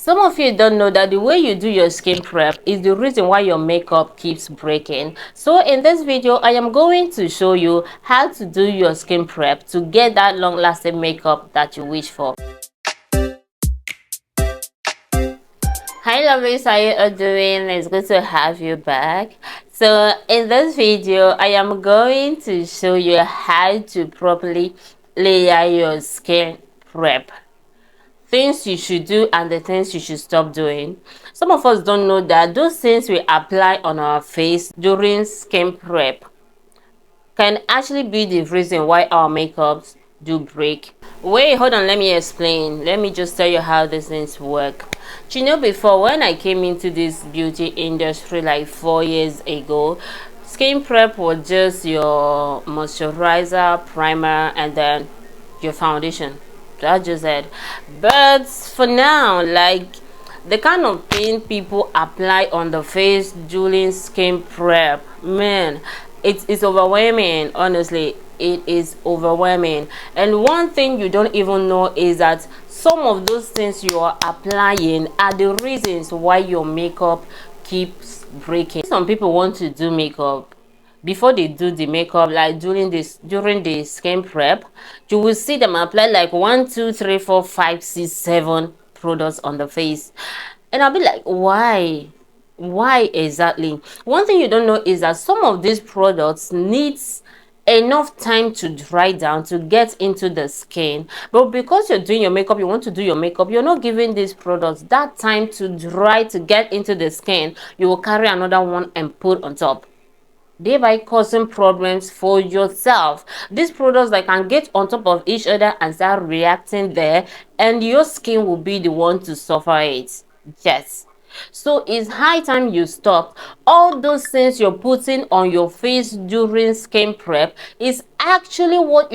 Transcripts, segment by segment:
Some of you don't know that the way you do your skin prep is the reason why your makeup keeps breaking. So in this video, I am going to show you how to do your skin prep to get that long-lasting makeup that you wish for. Hi lovelies, how you all doing? It's good to have you back. So in this video, I am going to show you how to properly layer your skin prep. Things you should do and the things you should stop doing. Some of us don't know that those things we apply on our face during skin prep can actually be the reason why our makeups do break. Wait, hold on, let me explain. Let me just tell you how these things work. You know, before, when I came into this beauty industry like 4 years ago, skin prep was just your moisturizer, primer, and then your foundation. That's just it. But for now, like the kind of thing people apply on the face during skin prep, man, it's overwhelming. Honestly, it is overwhelming. And one thing you don't even know is that some of those things you are applying are the reasons why your makeup keeps breaking. Some people want to do makeup before they do the makeup, like during the skin prep, you will see them apply like 1 2 3 4 5 6 7 products on the face, and I'll be like, why exactly? One thing you don't know is that some of these products needs enough time to dry down to get into the skin, but because you're doing your makeup, you want to do your makeup, you're not giving these products that time to dry to get into the skin. You will carry another one and put on top, thereby causing problems for yourself. These products that can get on top of each other and start reacting there, and your skin will be the one to suffer it. Yes. So it's high time you stop. All those things you're putting on your face during skin prep is actually what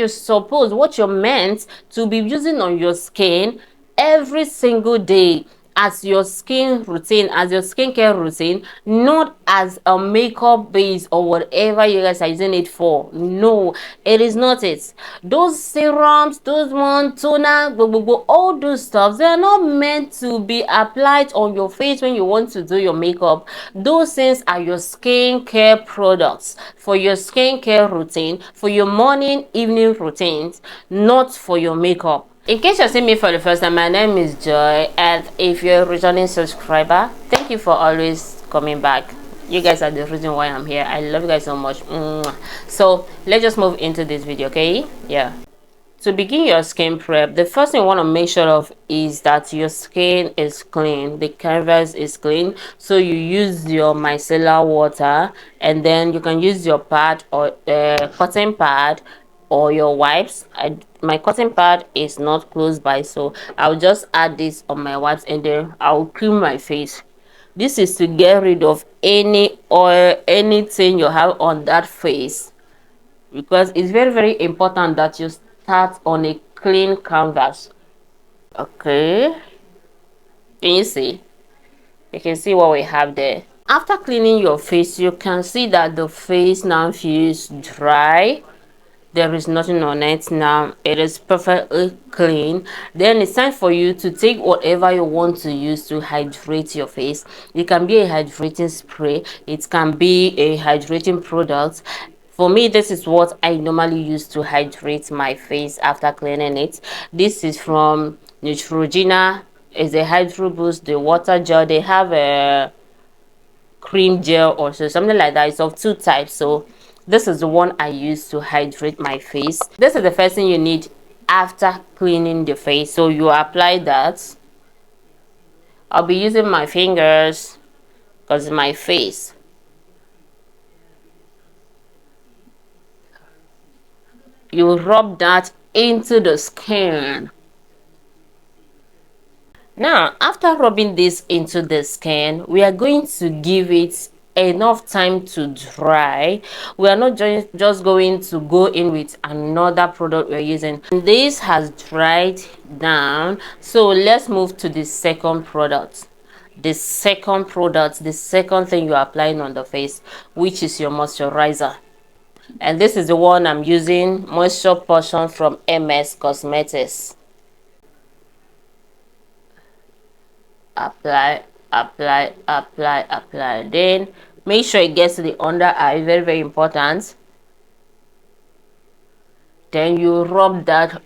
you're meant to be using on your skin every single day, as your skin routine, as your skincare routine, not as a makeup base or whatever you guys are using it for. No, it is not it. Those serums, those toner, all those stuff, they are not meant to be applied on your face when you want to do your makeup. Those things are your skincare products for your skincare routine, for your morning, evening routines, not for your makeup. In case you're seeing me for the first time, my name is Joy, and if you're a returning subscriber, thank you for always coming back. You guys are the reason why I'm here. I love you guys so much. So let's just move into this video, okay? Yeah. To begin your skin prep, the first thing you want to make sure of is that your skin is clean, the canvas is clean. So you use your micellar water, and then you can use your pad or cotton pad or your wipes. My cotton pad is not close by, so I'll just add this on my wipes, and then I'll clean my face. This is to get rid of any oil, anything you have on that face, because it's very, very important that you start on a clean canvas. Okay, can you see? You can see what we have there. After cleaning your face, you can see that the face now feels dry. There is nothing on it now. It is perfectly clean. Then it's time for you to take whatever you want to use to hydrate your face. It can be a hydrating spray, it can be a hydrating product. For me, this is what I normally use to hydrate my face after cleaning it. This is from Neutrogena. It's a hydro boost, the water gel. They have a cream gel also, something like that. It's of 2 types, so this is the one I use to hydrate my face. This is the first thing you need after cleaning the face. So you apply that. I'll be using my fingers because my face. You rub that into the skin. Now, after rubbing this into the skin, we are going to give it enough time to dry. We are not just going to go in with another product we're using. This has dried down, so let's move to the second product. The second thing you're applying on the face, which is your moisturizer. And this is the one I'm using, Moisture Potion from MS Cosmetics. apply, apply. Then make sure it gets to the under eye, very very important. Then you rub that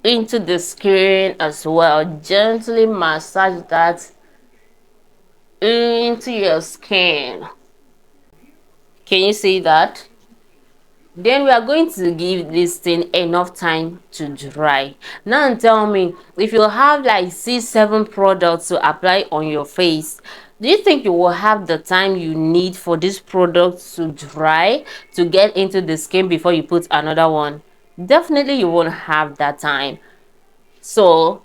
into the skin as well. Gently massage that into your skin. Can you see that? Then we are going to give this thing enough time to dry. Now tell me, if you have like 6-7 products to apply on your face, do you think you will have the time you need for this product to dry, to get into the skin before you put another one? Definitely you won't have that time. So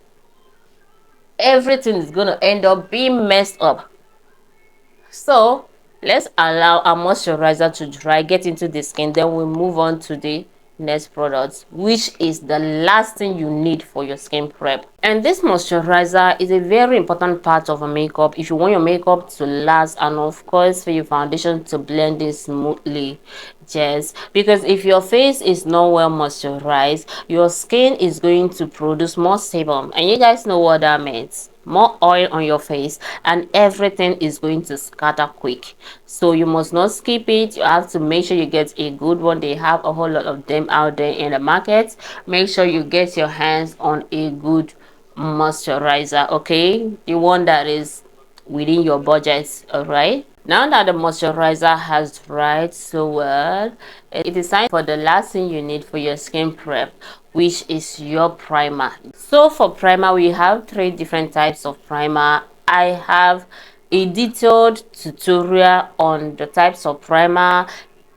everything is going to end up being messed up. So let's allow our moisturizer to dry, get into the skin, then we'll move on to the next product, which is the last thing you need for your skin prep. And this moisturizer is a very important part of a makeup if you want your makeup to last, and of course for your foundation to blend in smoothly. Yes, because if your face is not well moisturized, your skin is going to produce more sebum, and you guys know what that means. More oil on your face, and everything is going to scatter quick. So you must not skip it. You have to make sure you get a good one. They have a whole lot of them out there in the market. Make sure you get your hands on a good moisturizer, okay, the one that is within your budget. All right, now that the moisturizer has dried so well, it is time for the last thing you need for your skin prep, which is your primer. So for primer, we have 3 different types of primer. I have a detailed tutorial on the types of primer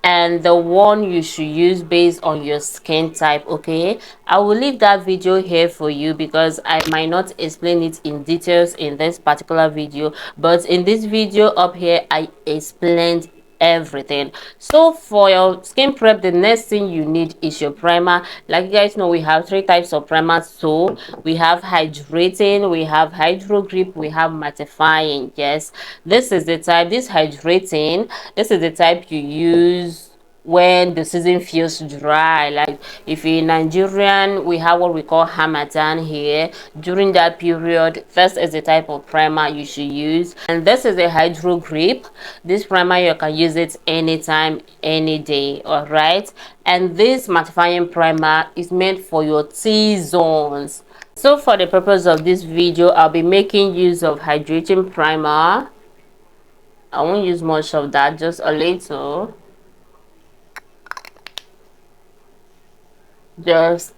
and the one you should use based on your skin type. Okay, I will leave that video here for you because I might not explain it in details in this particular video, but in this video up here I explained everything. So for your skin prep, the next thing you need is your primer. Like you guys know, we have 3 types of primer. So we have hydrating, we have hydro grip, we have mattifying. Yes, this is the type, this hydrating, this is the type you use when the season feels dry. Like if you're Nigerian, we have what we call Hamatan here. During that period, first is the type of primer you should use, and this is a hydro grip. This primer you can use it anytime, any day. All right, and this mattifying primer is meant for your T-zones. So for the purpose of this video, I'll be making use of hydrating primer. I won't use much of that, just a little. Just,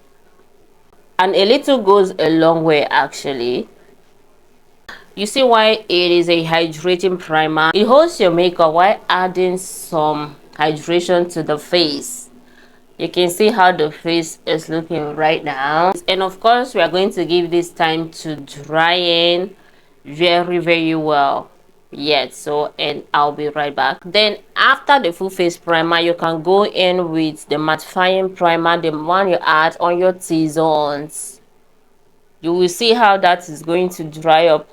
and a little goes a long way actually. You see why it is a hydrating primer? It holds your makeup while adding some hydration to the face. You can see how the face is looking right now, and of course we are going to give this time to dry in very very well. Yes, so, and I'll be right back. Then after the full face primer, you can go in with the mattifying primer, the one you add on your T-zones. You will see how that is going to dry up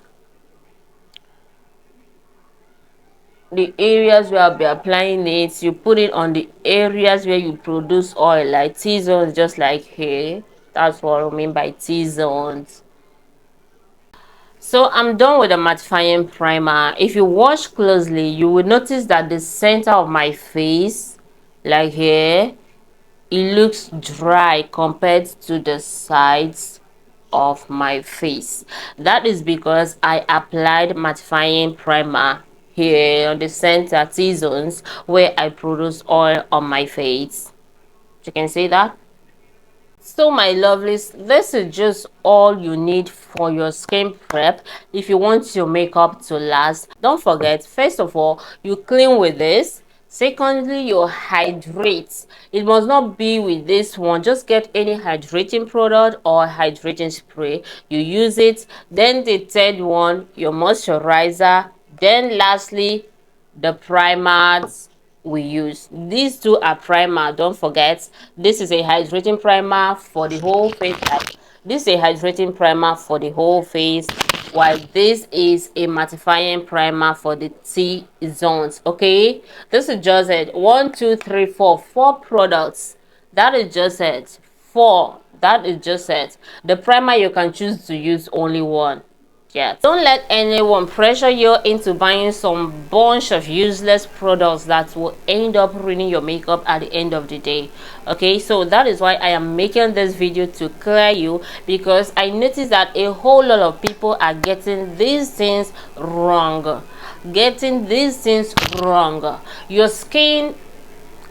the areas where I'll be applying it. You put it on the areas where you produce oil, like T-zones, just like here. That's what I mean by T-zones. So I'm done with the mattifying primer. If you watch closely, you will notice that the center of my face, like here, it looks dry compared to the sides of my face. That is because I applied mattifying primer here on the center T-zones where I produce oil on my face. You can see that. So my lovelies, this is just all you need for your skin prep if you want your makeup to last. Don't forget, first of all, you clean with this. Secondly, you hydrate. It must not be with this one. Just get any hydrating product or hydrating spray, you use it. Then the third one, your moisturizer. Then lastly, the primers we use. These 2 are primer. Don't forget, this is a hydrating primer for the whole face. This is a hydrating primer for the whole face, while this is a mattifying primer for the T-zones. Okay, this is just it. 1 2 3 4 products. That is just it. 4, that is just it. The primer, you can choose to use only one. Yeah, don't let anyone pressure you into buying some bunch of useless products that will end up ruining your makeup at the end of the day. Okay, so that is why I am making this video, to clear you, because I noticed that a whole lot of people are getting these things wrong. Your skin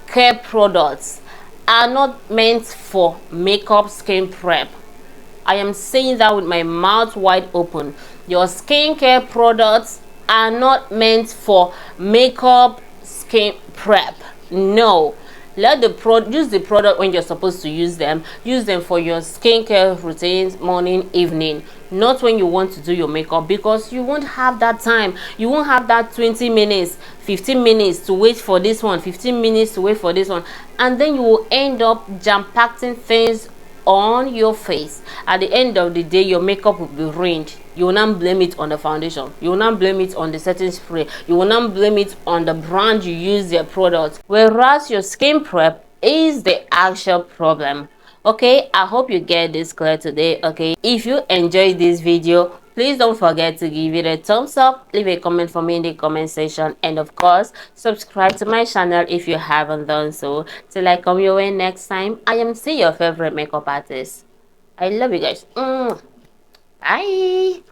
care products are not meant for makeup skin prep. I am saying that with my mouth wide open. Your skincare products are not meant for makeup skin prep. No. Let the use the product when you're supposed to use them. Use them for your skincare routines, morning, evening. Not when you want to do your makeup, because you won't have that time. You won't have that 20 minutes, 15 minutes to wait for this one, 15 minutes to wait for this one. And then you will end up jam-packing things on your face. At the end of the day, your makeup will be ruined. You will not blame it on the foundation, you will not blame it on the setting spray, you will not blame it on the brand you use their product, whereas your skin prep is the actual problem. Okay, I hope you get this clear today. Okay, if you enjoyed this video, please don't forget to give it a thumbs up, leave a comment for me in the comment section, and of course subscribe to my channel if you haven't done so. Till I come your way next time, I am still your favorite makeup artist. I love you guys. Bye.